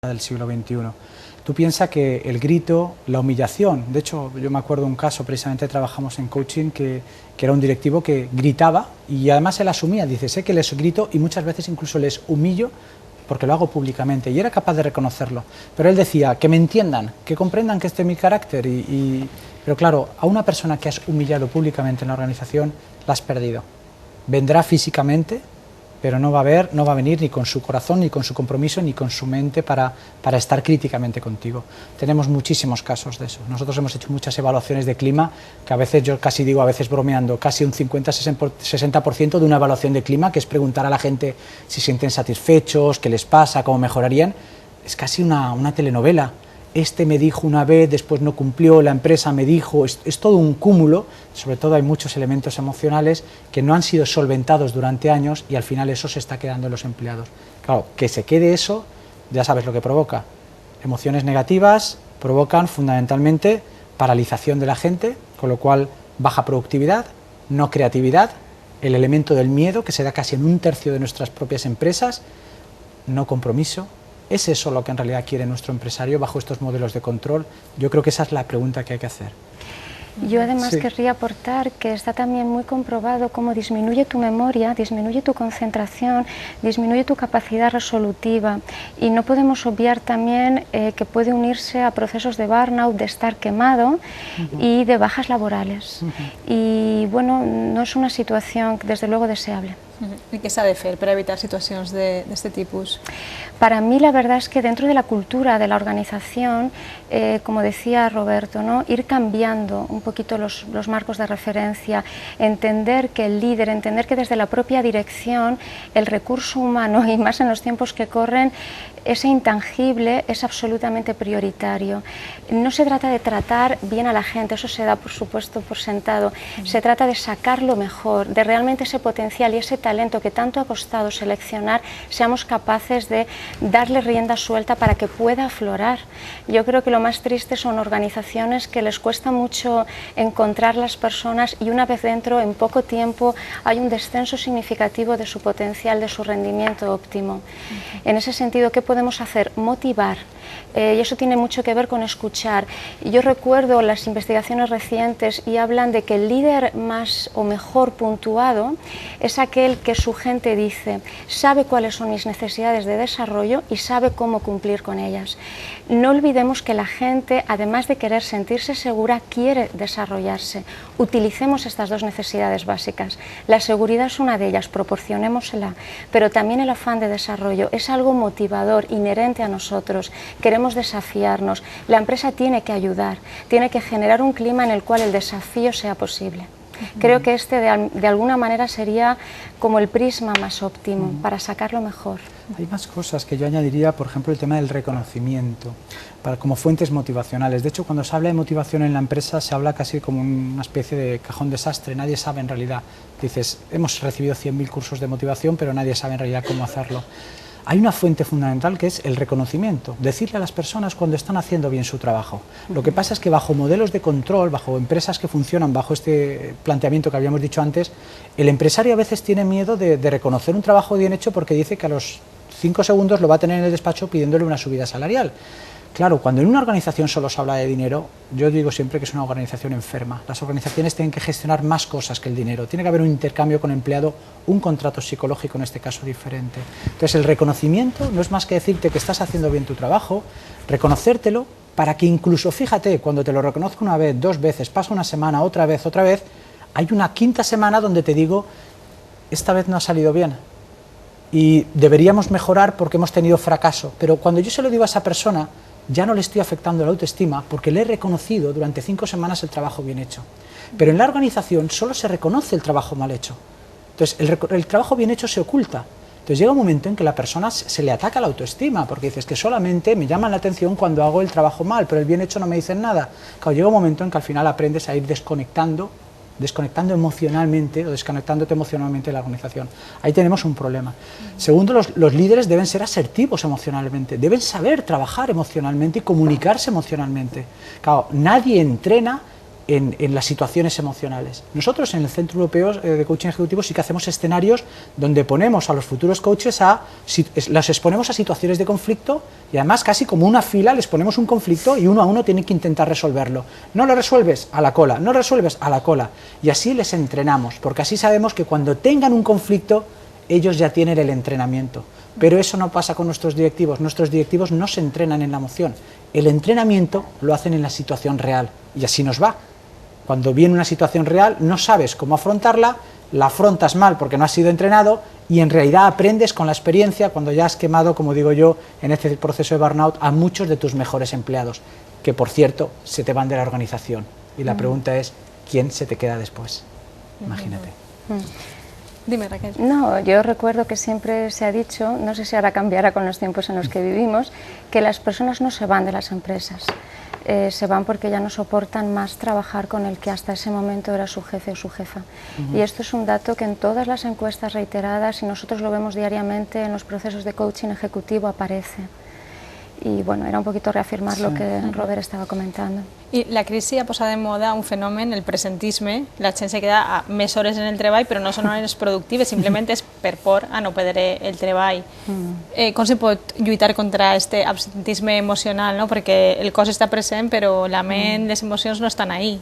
del siglo XXI. Tú piensas que el grito, la humillación, de hecho yo me acuerdo un caso, precisamente trabajamos en coaching, que era un directivo que gritaba y además él asumía, dice, sé que les grito y muchas veces incluso les humillo porque lo hago públicamente, y era capaz de reconocerlo, pero él decía, que me entiendan, que comprendan que este es mi carácter, pero claro, a una persona que has humillado públicamente en la organización, la has perdido. Vendrá físicamente, pero no va a venir ni con su corazón, ni con su compromiso, ni con su mente para estar críticamente contigo. Tenemos muchísimos casos de eso. Nosotros hemos hecho muchas evaluaciones de clima, que a veces yo casi digo, a veces bromeando, casi un 50-60% de una evaluación de clima, que es preguntar a la gente si se sienten satisfechos, qué les pasa, cómo mejorarían. Es casi una telenovela. Este me dijo una vez, después no cumplió, la empresa me dijo, es todo un cúmulo, sobre todo hay muchos elementos emocionales que no han sido solventados durante años y al final eso se está quedando en los empleados. Claro, que se quede eso, ya sabes lo que provoca. Emociones negativas provocan fundamentalmente paralización de la gente, con lo cual baja productividad, no creatividad, el elemento del miedo que se da casi en un tercio de nuestras propias empresas, no compromiso. ¿Es eso lo que en realidad quiere nuestro empresario bajo estos modelos de control? Yo creo que esa es la pregunta que hay que hacer. Yo además querría aportar que está también muy comprobado cómo disminuye tu memoria, disminuye tu concentración, disminuye tu capacidad resolutiva, y no podemos obviar también que puede unirse a procesos de burnout, de estar quemado y de bajas laborales. Y bueno, no es una situación desde luego deseable. I què s'ha de fer per evitar situacions d'aquest tipus? Para mí la verdad es que dentro de la cultura de la organización, como decía Roberto, ¿no? Ir cambiando un poquito los marcos de referencia, entender que el líder, entender que desde la propia dirección el recurso humano, y más en los tiempos que corren, ese intangible es absolutamente prioritario. No se trata de tratar bien a la gente, eso se da por supuesto por sentado, se trata de sacar lo mejor, de realmente ese potencial y ese talento que tanto ha costado seleccionar, seamos capaces de darle rienda suelta para que pueda aflorar. Yo creo que lo más triste son organizaciones que les cuesta mucho encontrar las personas y una vez dentro, en poco tiempo, hay un descenso significativo de su potencial, de su rendimiento óptimo. En ese sentido, ¿qué podemos hacer? Motivar. Y eso tiene mucho que ver con escuchar. Yo recuerdo las investigaciones recientes y hablan de que el líder más o mejor puntuado es aquel que su gente dice, sabe cuáles son mis necesidades de desarrollo y sabe cómo cumplir con ellas. No olvidemos que la gente, además de querer sentirse segura, quiere desarrollarse. Utilicemos estas dos necesidades básicas. La seguridad es una de ellas, proporcionémosela, pero también el afán de desarrollo es algo motivador, inherente a nosotros. Queremos desafiarnos, la empresa tiene que ayudar, tiene que generar un clima en el cual el desafío sea posible. Creo que este de alguna manera sería como el prisma más óptimo para sacarlo mejor. Hay más cosas que yo añadiría, por ejemplo, el tema del reconocimiento, como fuentes motivacionales. De hecho, cuando se habla de motivación en la empresa, se habla casi como una especie de cajón desastre, nadie sabe en realidad. Dices, hemos recibido 100.000 cursos de motivación, pero nadie sabe en realidad cómo hacerlo. Hay una fuente fundamental que es el reconocimiento, decirle a las personas cuando están haciendo bien su trabajo. Lo que pasa es que bajo modelos de control, bajo empresas que funcionan bajo este planteamiento que habíamos dicho antes, el empresario a veces tiene miedo de reconocer un trabajo bien hecho porque dice que a los 5 segundos lo va a tener en el despacho pidiéndole una subida salarial. Claro, cuando en una organización solo se habla de dinero, yo digo siempre que es una organización enferma. Las organizaciones tienen que gestionar más cosas que el dinero. Tiene que haber un intercambio con el empleado, un contrato psicológico en este caso diferente. Entonces el reconocimiento no es más que decirte que estás haciendo bien tu trabajo, reconocértelo para que incluso, fíjate, cuando te lo reconozco una vez, 2 veces, pasa una semana, otra vez, hay una 5ª semana donde te digo, esta vez no ha salido bien y deberíamos mejorar porque hemos tenido fracaso. Pero cuando yo se lo digo a esa persona, ya no le estoy afectando la autoestima porque le he reconocido durante 5 semanas el trabajo bien hecho. Pero en la organización solo se reconoce el trabajo mal hecho. Entonces el trabajo bien hecho se oculta. Entonces llega un momento en que la persona se le ataca la autoestima porque dices que solamente me llaman la atención cuando hago el trabajo mal, pero el bien hecho no me dicen nada. Claro, llega un momento en que al final aprendes a ir desconectando emocionalmente o desconectándote emocionalmente de la organización. Ahí tenemos un problema. Segundo, los líderes deben ser asertivos emocionalmente, deben saber trabajar emocionalmente y comunicarse emocionalmente. Claro, nadie entrena en las situaciones emocionales. Nosotros en el Centro Europeo de Coaching Ejecutivo sí que hacemos escenarios donde ponemos a los futuros coaches los exponemos a situaciones de conflicto y además casi como una fila les ponemos un conflicto y uno a uno tienen que intentar resolverlo. No lo resuelves, a la cola, no lo resuelves, a la cola. Y así les entrenamos, porque así sabemos que cuando tengan un conflicto ellos ya tienen el entrenamiento. Pero eso no pasa con nuestros directivos no se entrenan en la emoción, el entrenamiento lo hacen en la situación real y así nos va. Cuando viene una situación real no sabes cómo afrontarla, la afrontas mal porque no has sido entrenado y en realidad aprendes con la experiencia cuando ya has quemado, como digo yo, en este proceso de burnout a muchos de tus mejores empleados, que por cierto se te van de la organización. Y la pregunta es, ¿quién se te queda después? Imagínate. Dime, Raquel. No, yo recuerdo que siempre se ha dicho, no sé si ahora cambiará con los tiempos en los que vivimos, que las personas no se van de las empresas. Se van porque ya no soportan más trabajar con el que hasta ese momento era su jefe o su jefa. Y esto es un dato que en todas las encuestas reiteradas, y nosotros lo vemos diariamente en los procesos de coaching ejecutivo, aparece. Y bueno, era un poquito reafirmar lo que Robert estava comentando. I la crisi ha posat de moda un fenomen, el presentisme. La gent se queda més hores en el treball, però no són hores productives, simplement és per por a no perdre el treball. Com se pot lluitar contra aquest absentisme emocional, no? Perquè el cos està present, però la ment, les emocions no estan ahí.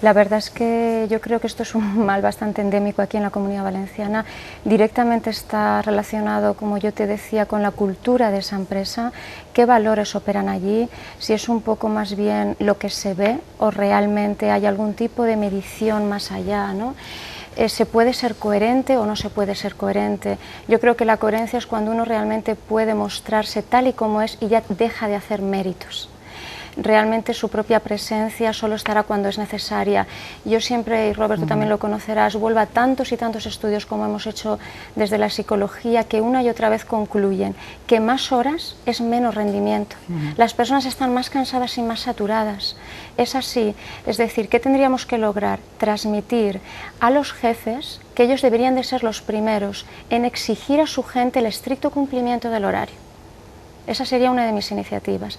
La verdad es que yo creo que esto es un mal bastante endémico aquí en la Comunidad Valenciana. Directamente está relacionado, como yo te decía, con la cultura de esa empresa, qué valores operan allí, si es un poco más bien lo que se ve o realmente hay algún tipo de medición más allá, ¿no? ¿Se puede ser coherente o no se puede ser coherente? Yo creo que la coherencia es cuando uno realmente puede mostrarse tal y como es y ya deja de hacer méritos. Realmente su propia presencia solo estará cuando es necesaria. Yo siempre, y Robert, tú también lo conocerás, vuelvo a tantos y tantos estudios como hemos hecho desde la psicología que una y otra vez concluyen que más horas es menos rendimiento. Las personas están más cansadas y más saturadas. Es así. Es decir, ¿qué tendríamos que lograr? Transmitir a los jefes que ellos deberían de ser los primeros en exigir a su gente el estricto cumplimiento del horario. Esa sería una de mis iniciativas.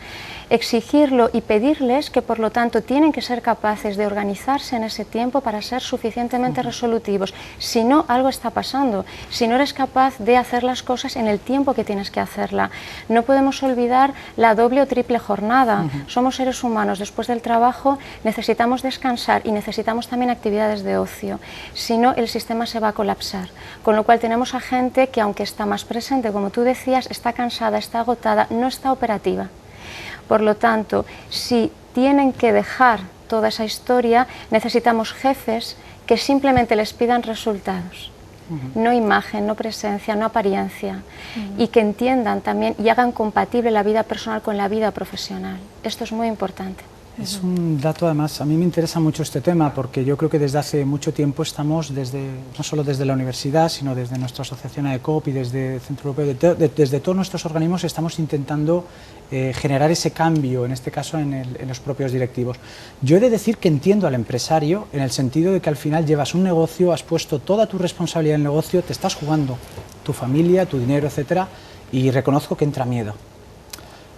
Exigirlo y pedirles que, por lo tanto, tienen que ser capaces de organizarse en ese tiempo para ser suficientemente resolutivos. Si no, algo está pasando. Si no eres capaz de hacer las cosas en el tiempo que tienes que hacerla. No podemos olvidar la doble o triple jornada. Somos seres humanos. Después del trabajo necesitamos descansar y necesitamos también actividades de ocio. Si no, el sistema se va a colapsar. Con lo cual tenemos a gente que, aunque está más presente, como tú decías, está cansada, está agotada, no está operativa. Por lo tanto, si tienen que dejar toda esa historia, necesitamos jefes que simplemente les pidan resultados, no imagen, no presencia, no apariencia, y que entiendan también y hagan compatible la vida personal con la vida profesional. Esto es muy importante. Es un dato, además, a mí me interesa mucho este tema porque yo creo que desde hace mucho tiempo estamos, no solo desde la universidad, sino desde nuestra asociación AECOP y desde el Centro Europeo, desde todos nuestros organismos estamos intentando generar ese cambio, en este caso en los propios directivos. Yo he de decir que entiendo al empresario en el sentido de que al final llevas un negocio, has puesto toda tu responsabilidad en el negocio, te estás jugando tu familia, tu dinero, etcétera, y reconozco que entra miedo.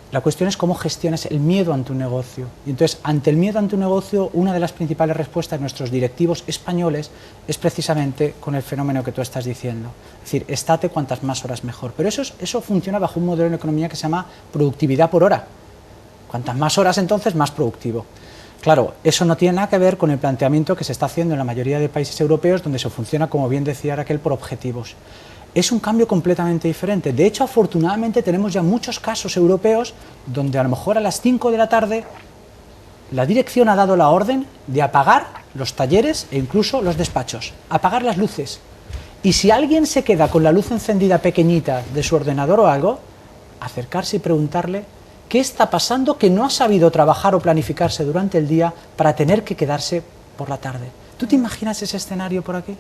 La cuestión es cómo gestionas el miedo ante un negocio. Y entonces, ante el miedo ante un negocio, una de las principales respuestas de nuestros directivos españoles es precisamente con el fenómeno que tú estás diciendo. Es decir, estate cuantas más horas mejor. Pero eso funciona bajo un modelo en economía que se llama productividad por hora. Cuantas más horas, entonces, más productivo. Claro, eso no tiene nada que ver con el planteamiento que se está haciendo en la mayoría de países europeos, donde se funciona, como bien decía Raquel, por objetivos. Es un cambio completamente diferente. De hecho, afortunadamente tenemos ya muchos casos europeos donde a lo mejor a las 5 de la tarde la dirección ha dado la orden de apagar los talleres e incluso los despachos, apagar las luces. Y si alguien se queda con la luz encendida pequeñita de su ordenador o algo, acercarse y preguntarle qué está pasando que no ha sabido trabajar o planificarse durante el día para tener que quedarse por la tarde. ¿Tú te imaginas ese escenario por aquí?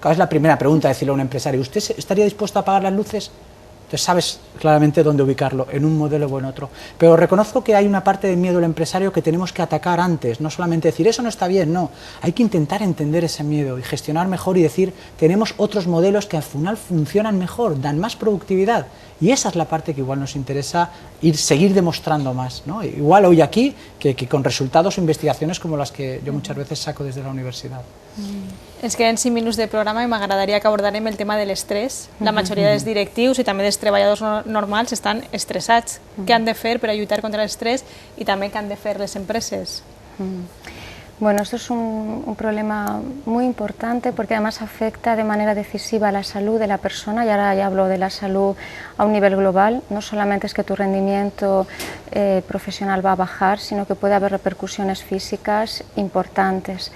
Es la primera pregunta, decirle a un empresario, ¿usted estaría dispuesto a apagar las luces? Entonces sabes claramente dónde ubicarlo, en un modelo o en otro. Pero reconozco que hay una parte de miedo del empresario que tenemos que atacar antes, no solamente decir, eso no está bien, no. Hay que intentar entender ese miedo y gestionar mejor y decir, tenemos otros modelos que al final funcionan mejor, dan más productividad Y esa es la parte que igual nos interesa seguir demostrando más, ¿no? Igual hoy aquí que con resultados o investigaciones como las que jo muchas veces saco des de la universitat. Ens queden 5 minuts de programa i m'agradaria que abordarem el tema de l'estrès. La majoria dels directius i també dels treballadors normals estan estressats. Què han de fer per a lluitar contra l'estrès i també què han de fer les empreses? Bueno, esto es un problema muy importante porque además afecta de manera decisiva a la salud de la persona, y ahora ya hablo de la salud a un nivel global. No solamente es que tu rendimiento profesional va a bajar, sino que puede haber repercusiones físicas importantes.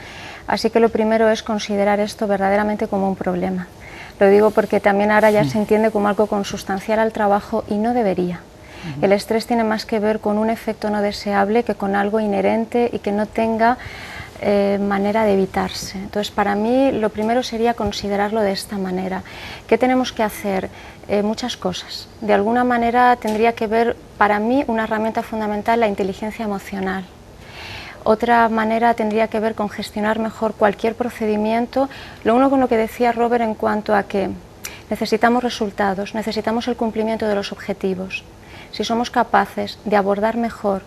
Así que lo primero es considerar esto verdaderamente como un problema. Lo digo porque también ahora ya se entiende como algo consustancial al trabajo y no debería. El estrés tiene más que ver con un efecto no deseable que con algo inherente y que no tenga manera de evitarse. Entonces, para mí lo primero sería considerarlo de esta manera. ¿Qué tenemos que hacer? Muchas cosas. De alguna manera tendría que ver, para mí, una herramienta fundamental, la inteligencia emocional. Otra manera tendría que ver con gestionar mejor cualquier procedimiento. Lo uno con lo que decía Robert en cuanto a que necesitamos resultados, necesitamos el cumplimiento de los objetivos. Si somos capaces de abordar mejor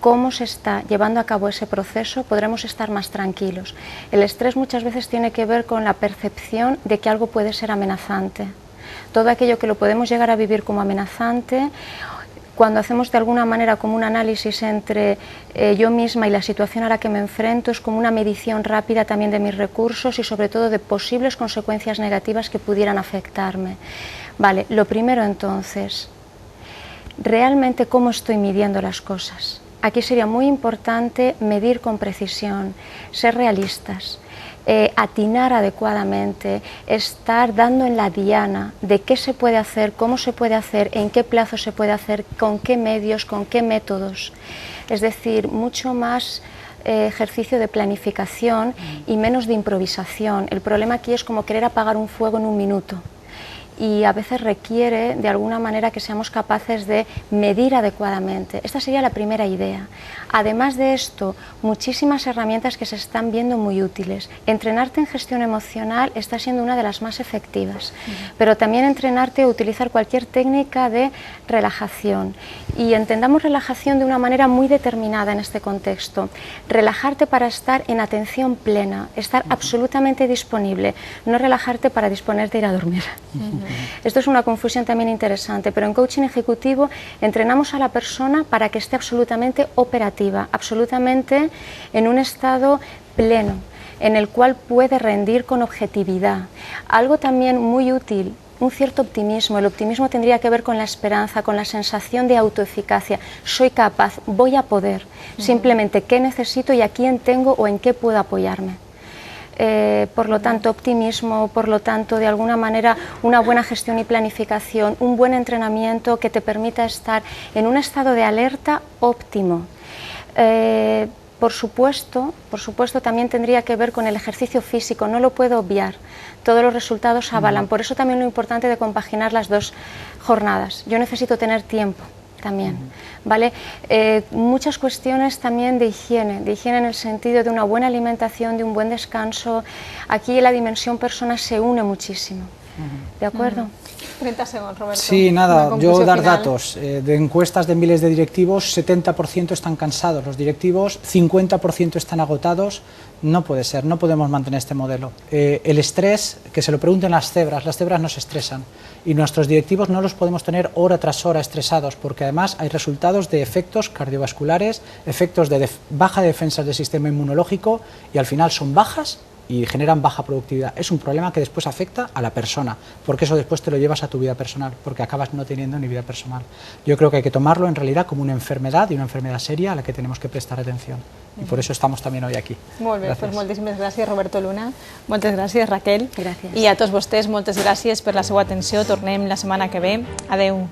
cómo se está llevando a cabo ese proceso, podremos estar más tranquilos. El estrés muchas veces tiene que ver con la percepción de que algo puede ser amenazante. Todo aquello que lo podemos llegar a vivir como amenazante, cuando hacemos de alguna manera como un análisis entre yo misma y la situación a la que me enfrento, es como una medición rápida también de mis recursos y sobre todo de posibles consecuencias negativas que pudieran afectarme. Vale, lo primero entonces, realmente cómo estoy midiendo las cosas. Aquí sería muy importante medir con precisión, ser realistas, atinar adecuadamente, estar dando en la diana de qué se puede hacer, cómo se puede hacer, en qué plazo se puede hacer, con qué medios, con qué métodos. Es decir, mucho más ejercicio de planificación y menos de improvisación. El problema aquí es como querer apagar un fuego en un minuto. Y a veces requiere de alguna manera que seamos capaces de medir adecuadamente. Esta sería la primera idea. Además de esto, muchísimas herramientas que se están viendo muy útiles. Entrenarte en gestión emocional está siendo una de las más efectivas, pero también entrenarte a utilizar cualquier técnica de relajación. Y entendamos relajación de una manera muy determinada en este contexto. Relajarte para estar en atención plena, estar absolutamente disponible, no relajarte para disponerte a ir a dormir. Esto es una confusión también interesante, pero en coaching ejecutivo entrenamos a la persona para que esté absolutamente operativa, absolutamente en un estado pleno, en el cual puede rendir con objetividad. Algo también muy útil, un cierto optimismo. El optimismo tendría que ver con la esperanza, con la sensación de autoeficacia. Soy capaz, voy a poder. Simplemente qué necesito y a quién tengo o en qué puedo apoyarme. Por lo tanto, optimismo, por lo tanto, de alguna manera, una buena gestión y planificación, un buen entrenamiento que te permita estar en un estado de alerta óptimo. Por supuesto, también tendría que ver con el ejercicio físico, no lo puedo obviar. Todos los resultados avalan, por eso también lo importante de compaginar las dos jornadas. Yo necesito tener tiempo también, ¿vale? Muchas cuestiones también de higiene en el sentido de una buena alimentación, de un buen descanso. Aquí la dimensión persona se une muchísimo, ¿de acuerdo? 30 segundos, Roberto. Sí, nada, yo dar final. datos. De encuestas de miles de directivos, 70% están cansados los directivos, 50% están agotados. No puede ser, no podemos mantener este modelo. El estrés, que se lo pregunten las cebras no se estresan. Y nuestros directivos no los podemos tener hora tras hora estresados, porque además hay resultados de efectos cardiovasculares, efectos de baja defensa del sistema inmunológico, y al final son bajas y generan baja productividad. Es un problema que después afecta a la persona, porque eso después te lo llevas a tu vida personal, porque acabas no teniendo ni vida personal. Yo creo que hay que tomarlo en realidad como una enfermedad, y una enfermedad seria a la que tenemos que prestar atención. I per això estem també hoy aquí. Molt bé, doncs moltíssimes gràcies, Roberto Luna. Moltes gràcies, Raquel. Gràcies. I a tots vostès, moltes gràcies per la seva atenció. Tornem la setmana que ve. Adeu.